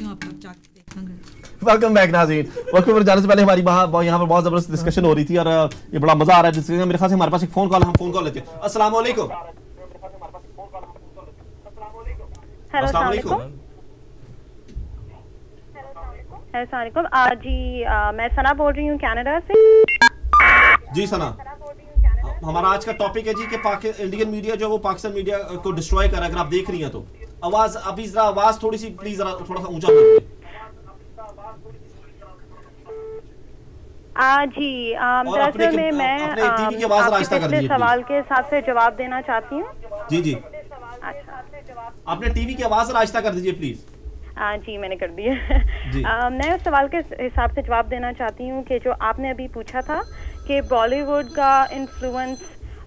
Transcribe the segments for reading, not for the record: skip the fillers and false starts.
हूँ, आप लोग जाके देखेंगे। वेलकम बैक नाज़रीन। वक्त पर जाने से पहले हमारी यहाँ पर बहुत जबरदस्त डिस्कशन हो रही थी और ये बड़ा मजा आ रहा है डिस्कशन। मेरे ख्याल से हमारे पास एक फोन कॉल, हम फोन कॉल लेते हैं। अस्सलाम वालेकुम। अस्सलाम वालेकुम। जी मैं सना बोल रही हूँ कनाडा से। जी सना, हमारा आज का टॉपिक है जी कि इंडियन मीडिया जो है वो पाकिस्तान मीडिया को डिस्ट्रॉय कर रहा है। अगर आप देख रही हैं तो आवाज अभी जरा आवाज थोड़ी सी प्लीज जरा थोड़ा सा ऊंचा बोलिए। जी दरअसल में मैं टीवी की आवाज रास्ता कर दीजिए। सवाल के हिसाब से जवाब देना चाहती हूँ। जी जी, अच्छा, आपने टीवी की आवाज रास्ता कर दीजिए प्लीज। जी मैंने कर दिया। मैं उस सवाल के हिसाब से जवाब देना चाहती हूँ कि जो आपने अभी पूछा था कि बॉलीवुड का इन्फ्लुएंस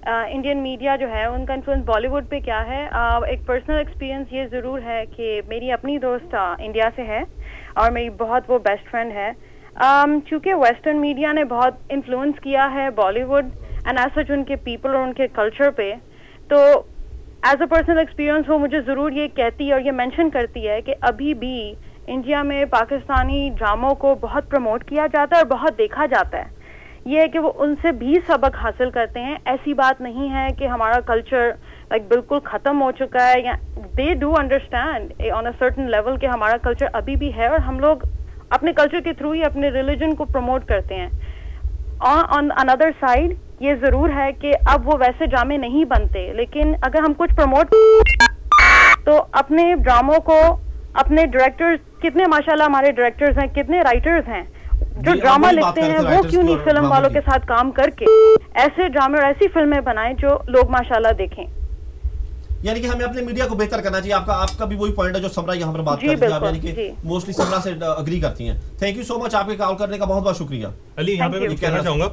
इंडियन मीडिया जो है उनका इन्फ्लुएंस बॉलीवुड पे क्या है। एक पर्सनल एक्सपीरियंस ये ज़रूर है कि मेरी अपनी दोस्त इंडिया से है और मेरी बहुत वो बेस्ट फ्रेंड है। चूँकि वेस्टर्न मीडिया ने बहुत इन्फ्लुएंस किया है बॉलीवुड एंड एज सच उनके पीपल और उनके कल्चर पे, तो एज अ पर्सनल एक्सपीरियंस वो मुझे ज़रूर ये कहती है और ये मेंशन करती है कि अभी भी इंडिया में पाकिस्तानी ड्रामों को बहुत प्रमोट किया जाता है और बहुत देखा जाता है। ये है कि वो उनसे भी सबक हासिल करते हैं। ऐसी बात नहीं है कि हमारा कल्चर लाइक बिल्कुल ख़त्म हो चुका है, या they do understand on a certain level कि हमारा कल्चर अभी भी है और हम लोग अपने कल्चर के थ्रू ही अपने रिलीजन को प्रमोट करते हैं। ऑन अनदर साइड ये ज़रूर है कि अब वो वैसे ड्रामे नहीं बनते, लेकिन अगर हम कुछ प्रमोट तो अपने ड्रामों को अपने डायरेक्टर्स, कितने माशाल्लाह हमारे डायरेक्टर्स हैं, कितने राइटर्स हैं जो ड्रामा लिखते हैं, वो क्यों नहीं फिल्म वालों के साथ काम करके ऐसे ड्रामे और ऐसी फिल्में बनाएं जो लोग माशाल्लाह देखें। यानी कि हमें अपने मीडिया को बेहतर करना चाहिए। आपका भी वही पॉइंट है जो समरा यहाँ पर बात कर रही है, यानी कि मोस्टली समरा से अग्री करती हैं। थैंक यू सो मच, आपके कॉल करने का बहुत बहुत शुक्रिया। अली यहाँ पे मैं कहना चाहूंगा,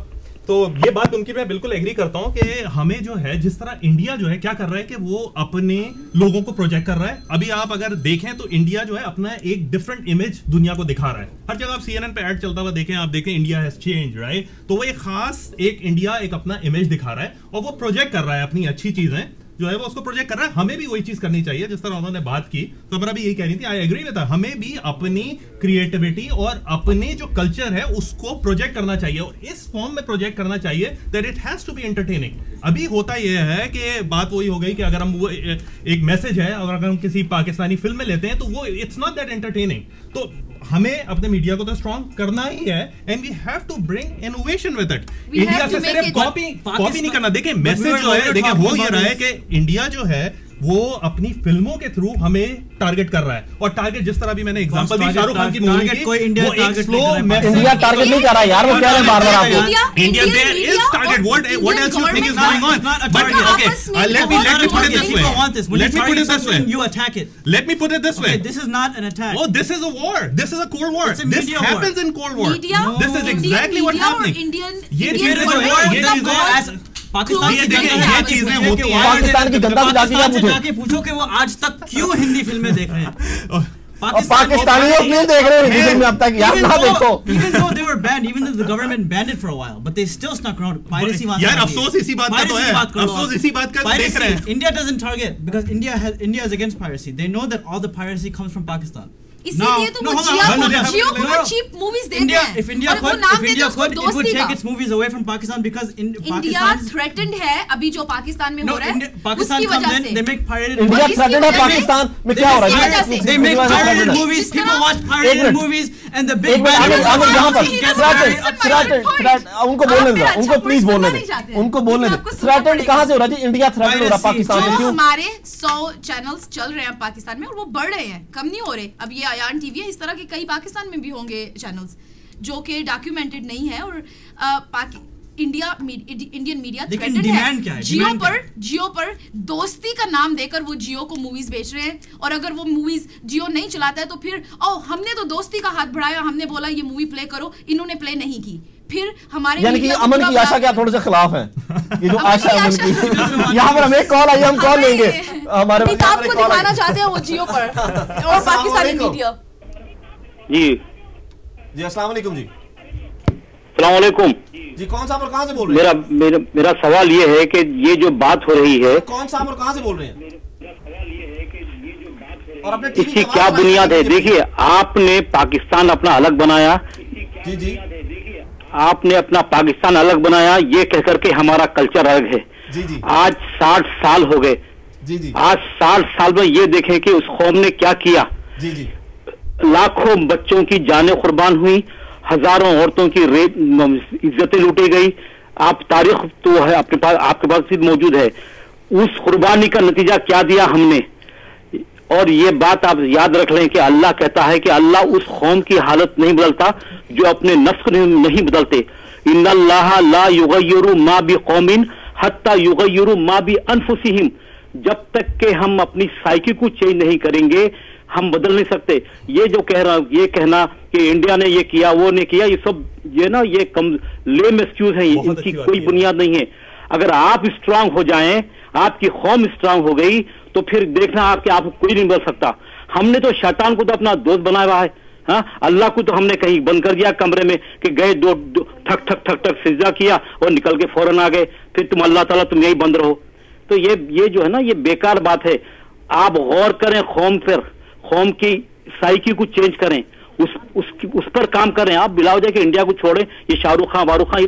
तो ये बात उनकी मैं बिल्कुल एग्री करता हूँ कि हमें जो है जिस तरह इंडिया जो है क्या कर रहा है कि वो अपने लोगों को प्रोजेक्ट कर रहा है। अभी आप अगर देखें तो इंडिया जो है अपना एक डिफरेंट इमेज दुनिया को दिखा रहा है। हर जगह आप CNN पे ऐड चलता हुआ देखें, आप देखें इंडिया हैज चेंज, राइट। तो वो एक खास एक इंडिया एक अपना इमेज दिखा रहा है और वो प्रोजेक्ट कर रहा है अपनी अच्छी चीजें जो है वो उसको प्रोजेक्ट कर रहा है। हमें भी वही चीज करनी चाहिए जिस तरह उन्होंने बात की। तो हमारा भी यही कह रही थी, आई एग्री विद, हमें भी अपनी क्रिएटिविटी और अपने जो कल्चर है उसको प्रोजेक्ट करना चाहिए और इस फॉर्म में प्रोजेक्ट करना चाहिए that it has to be entertaining. अभी होता यह है कि बात वही हो गई कि अगर हम वो एक मैसेज है और अगर हम किसी पाकिस्तानी फिल्म में लेते हैं तो वो इट्स नॉट दैट एंटरटेनिंग। तो हमें अपने मीडिया को तो स्ट्रॉन्ग करना ही है and we have to bring innovation with it. India से सिर्फ कॉपी नहीं करना। देखिए मैसेज जो है, देखिए हो ये रहा है कि इंडिया जो है वो अपनी फिल्मों के थ्रू हमें टारगेट कर रहा है और टारगेट जिस तरह भी मैंने एग्जांपल दी शाहरुख खान की मूवी की, इंडिया टारगेट नहीं कर रहा है यार, वो कह रहे हैं बार-बार आपको India there is target. What else you think is going on? But okay, let me put it this way, let me put it this way, you attack it, let me put it this way, this is not an attack. Oh, this is a war, this is a cold war, this happens in cold war, this is exactly what happening. ये चीजें पाकिस्तान की गंदा जाके पूछो कि वो आज तक क्यों हिंदी फिल्में देख रहे हैं। पाकिस्तानी लोग नहीं देख रहे हैं हिंदी फिल्में अब तक, यार ना देखो। Even though they were banned, even though the government banned it for a while, but they still snuck around. Piracy यार अफसोस इसी बात का तो है, अफसोस इसी बात का देख रहे हैं। India doesn't target because India is against piracy. They know that all the piracy comes from Pakistan. इसीलिए तो वो जियो को चीप मूवीज देते हैं। If India could, it would take its movies away from Pakistan because India threatened है अभी जो पाकिस्तान में हो रहा है उसकी वजह से। They make pirated India threatened है पाकिस्तान में क्या हो रहा है? They make pirated movies. People watch pirated movies and the big bad यहाँ पर उनको बोलने दो, उनको प्लीज बोलने दो, उनको बोलने दो। थ्रेटेंड कहाँ से हो रहा है? इंडिया थ्रेटेंड हो रहा पाकिस्तान से क्यों? हमारे 100 चैनल्स चल रहे हैं पाकिस्तान में और वो बढ़ रहे हैं, कम नहीं हो रहे। अब ये आयान टीवी है, इस तरह के कई पाकिस्तान में भी होंगे चैनल्स जो कि डॉक्यूमेंटेड नहीं है और इंडियन मीडिया थ्रेटेंड है। जियो पर दोस्ती का नाम देकर वो जियो को मूवीज बेच रहे हैं और अगर वो मूवीज जियो नहीं चलाता है तो फिर हमने तो दोस्ती का हाथ बढ़ाया, हमने बोला ये मूवी प्ले करो, इन्होंने प्ले नहीं की। फिर हमारे यानी कि अमन की आशा क्या थोड़े से खिलाफ है ये जो आशा अमन की। यहाँ पर हमें कॉल आई, हम कॉल लेंगे। हमारे आपको दिखाना चाहते हैं वो जियो पर और पाकिस्तानी मीडिया। जी अस्सलाम वालेकुम। जी अस्सलाम वालेकुम जी, कौन साहब और कहाँ से बोल रहे हैं? मेरा सवाल ये है कि ये जो बात हो रही है, कौन साहब और कहाँ से बोल रहे हैं? इसकी क्या बुनियाद है? देखिए, आपने पाकिस्तान अपना अलग बनाया, जी जी, आपने अपना पाकिस्तान अलग बनाया, ये कहकर के हमारा कल्चर अलग है। जी जी, आज 60 साल हो गए। जी जी, आज 60 साल में ये देखें कि उस कौम ने क्या किया। जी जी, लाखों बच्चों की जानें कुर्बान हुई, हजारों औरतों की इज्जतें लूटी गई। आप तारीख तो है अपने पास, आपके पास भी मौजूद है। उस कुर्बानी का नतीजा क्या दिया हमने। और ये बात आप याद रख लें कि अल्लाह कहता है कि अल्लाह उस कौम की हालत नहीं बदलता जो अपने नफ्स को नहीं बदलते। इन्नल्लाह ला युगय्यिरु मा बिकौमिन हत्ता युगय्यिरु मा बिअनफुसिहिम। जब तक के हम अपनी साइकी को चेंज नहीं करेंगे, हम बदल नहीं सकते। ये जो कह रहा, ये कहना कि इंडिया ने ये किया, वो ने किया, ये सब ये कम लेम एक्सक्यूज है, इनकी कोई बुनियाद नहीं है। अगर आप स्ट्रांग हो जाएं, आपकी कौम स्ट्रांग हो गई, तो फिर देखना आपके आपको कोई नहीं बदल सकता। हमने तो शैतान को तो अपना दोस्त बनाया हुआ है। हाँ, अल्लाह को तो हमने कहीं बंद कर दिया कमरे में कि गए दो ठक ठक ठक ठक सिजदा किया और निकल के फौरन आ गए, फिर तुम अल्लाह ताला तुम यही बंद रहो। तो ये जो है ना, ये बेकार बात है। आप गौर करें कौम पर, कौम की साइकी को चेंज करें, उस पर काम करें। आप बिलाओ जाए कि इंडिया को छोड़ें, ये शाहरुख खान वारुख खान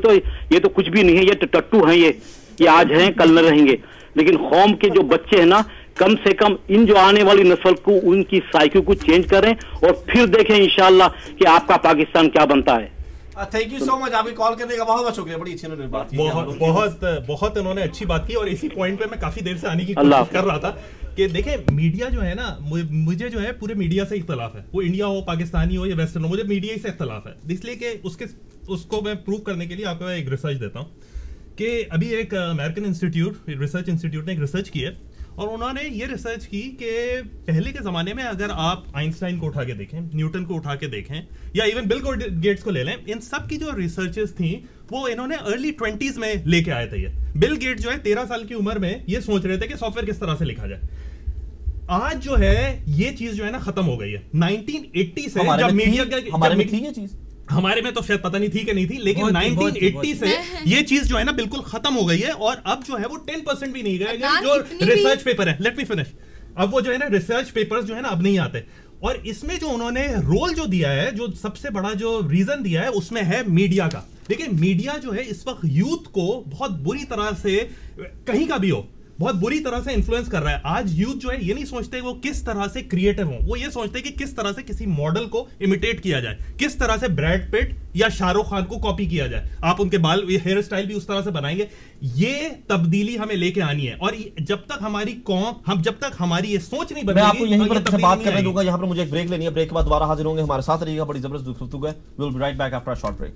ये तो कुछ भी नहीं है, ये टट्टू हैं, ये आज हैं कल न रहेंगे। लेकिन कौम के जो बच्चे हैं ना, कम से कम इन जो आने वाली नस्ल को उनकी साइकी को चेंज करें और फिर देखें इंशाल्लाह कि आपका पाकिस्तान क्या बनता है। थैंक यू सो मच, आपकी कॉल करने का बहुत बहुत शुक्रिया। बड़ी अच्छी उन्होंने बात की, बहुत उन्होंने अच्छी बात की। और इसी पॉइंट पे मैं काफी देर से आने की कोशिश कर रहा था कि देखें, मीडिया जो है ना, मुझे जो है पूरे मीडिया से इख्तलाफ है। वो इंडिया हो, पाकिस्तानी हो या वेस्टर्न हो, मुझे मीडिया से इख्तलाफ है। इसलिए कि उसको मैं प्रूव करने के लिए आपको एक रिसर्च देता हूँ कि अभी एक अमेरिकन रिसर्च इंस्टीट्यूट ने एक रिसर्च की है, और उन्होंने ये रिसर्च की कि पहले के जमाने में अगर आप आइंस्टाइन को उठा के देखें, न्यूटन को उठा के देखें, या इवन बिल गेट्स को ले लें, इन सब की जो रिसर्चेस थी वो इन्होंने अर्ली 20s में लेके आए थे। ये बिल गेट्स जो है 13 साल की उम्र में ये सोच रहे थे कि सॉफ्टवेयर किस तरह से लिखा जाए। आज जो है ये चीज जो है ना खत्म हो गई है। 1980 से जब मीडिया हमारे में थी ये चीज, हमारे में तो शायद पता नहीं थी कि नहीं थी, लेकिन 1980 से ये चीज जो है ना बिल्कुल खत्म हो गई है। और अब जो है वो 10% भी नहीं गए जो रिसर्च पेपर है। Let me finish. अब वो जो है ना रिसर्च पेपर्स जो है ना अब नहीं आते। और इसमें जो उन्होंने रोल जो दिया है, जो सबसे बड़ा जो रीजन दिया है, उसमें है मीडिया का। देखिए, मीडिया जो है इस वक्त यूथ को बहुत बुरी तरह से, कहीं का भी हो, बहुत बुरी तरह से इन्फ्लुएंस कर रहा है। आज यूथ जो है ये नहीं सोचते वो किस तरह से क्रिएटिव हो, वो ये सोचते हैं कि किस तरह से किसी मॉडल को इमिटेट किया जाए, किस तरह से ब्रैड पिट या शाहरुख खान को कॉपी किया जाए। आप उनके बाल, हेयर स्टाइल भी उस तरह से बनाएंगे। ये तब्दीली हमें लेके आनी है। और जब तक हमारी कौम, जब तक हमारी ये सोच नहीं बदलेगी, मैं आपको यहीं पर बात करने दूंगा। यहाँ पर मुझे एक ब्रेक लेनी है, ब्रेक के बाद दोबारा हाजिर होंगे। हमारे साथ रहिएगा, बड़ी जबरदस्त गुफ्तगू है। We will be right back after a short break.